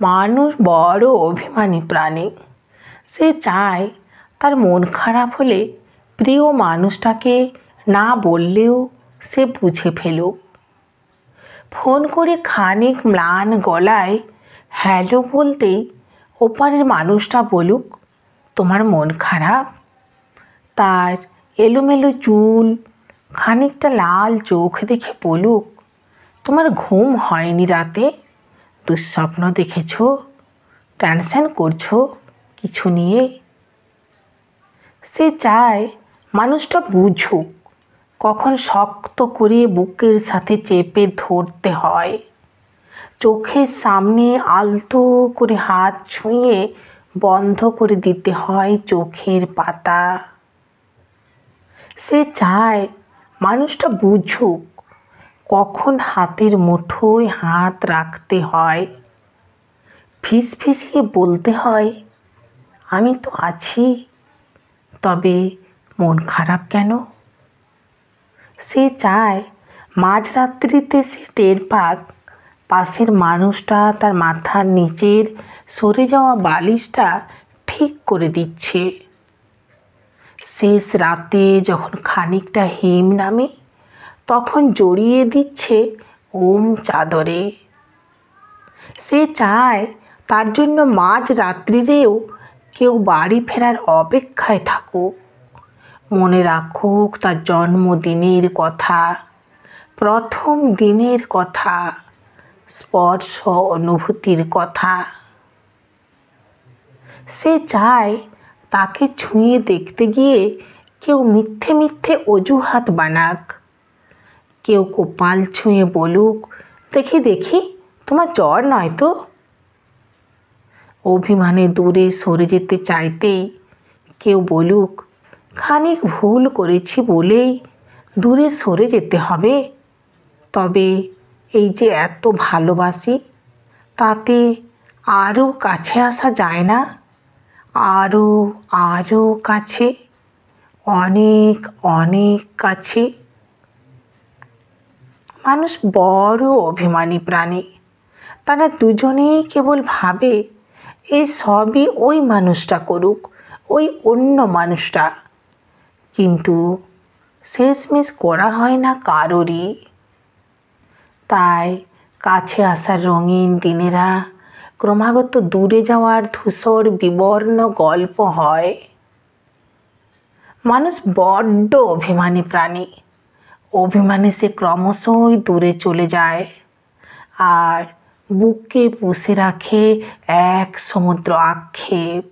মানুষ বড় অভিমানী প্রাণী। সে চায় তার মন খারাপ হলে প্রিয় মানুষটাকে না বললেও সে বুঝে ফেলুক। ফোন করে খানিক ম্লান গলায় হ্যালো বলতেই ওপারের মানুষটা বলুক, তোমার মন খারাপ? তার এলোমেলো চুল, খানিকটা লাল চোখ দেখে বলুক, তোমার ঘুম হয়নি রাতে? দুঃস্বপ্ন দেখেছ? টেনশন করছো কিছু নিয়ে? সে চায় মানুষটা বুঝুক কখন শক্ত করে বুকের সাথে চেপে ধরতে হয়, চোখের সামনে আলতো করে হাত ছুঁয়ে বন্ধ করে দিতে হয় চোখের পাতা। সে চায় মানুষটা বুঝুক কখন হাতের মুঠোয় হাত রাখতে হয়, ফিসফিসিয়ে বলতে হয়, আমি তো আছি, তবে মন খারাপ কেন? সে চায় মাঝরাত্রিতে সে টের পাক পাশের মানুষটা তার মাথার নিচের সরে যাওয়া বালিশটা ঠিক করে দিচ্ছে। শেষ রাতে যখন খানিকটা হিম নামে তখন জড়িয়ে দিচ্ছে ওম চাদরে। সে চায় তার জন্য মাঝ রাত্রিরেও কেউ বাড়ি ফেরার অপেক্ষায় থাকুক, মনে রাখুক তার জন্মদিনের কথা, প্রথম দিনের কথা, স্পর্শ অনুভূতির কথা। সে চায় তাকে ছুঁয়ে দেখতে গিয়ে কেউ মিথ্যে মিথ্যে অজুহাত বানাক, কেউ কপাল ছুঁয়ে বলুক, দেখি দেখি তোমার জ্বর নয় তো? অভিমানে দূরে সরে যেতে চাইতেই কেউ বলুক, খানিক ভুল করেছি বলেই দূরে সরে যেতে হবে, তবে এই যে এত ভালোবাসি তাতে আরও কাছে আসা যায় না? আরও আরও কাছে, অনেক অনেক কাছে। মানুষ বড় অভিমানী প্রাণী। তারা দুজনেই কেবল ভাবে এই সবই ওই মানুষটা করুক, ওই অন্য মানুষটা, কিন্তু শেষমেশ করা হয় না কারোরই। তাই কাছে আসার রঙিন দিনেরা ক্রমাগত দূরে যাওয়ার ধূসর বিবর্ণ গল্প হয়। মানুষ বড্ড অভিমানী প্রাণী। অভিমানে সে ক্রমশই দূরে চলে যায় আর বুকে পুষে রাখে এক সমুদ্র আক্ষেপ।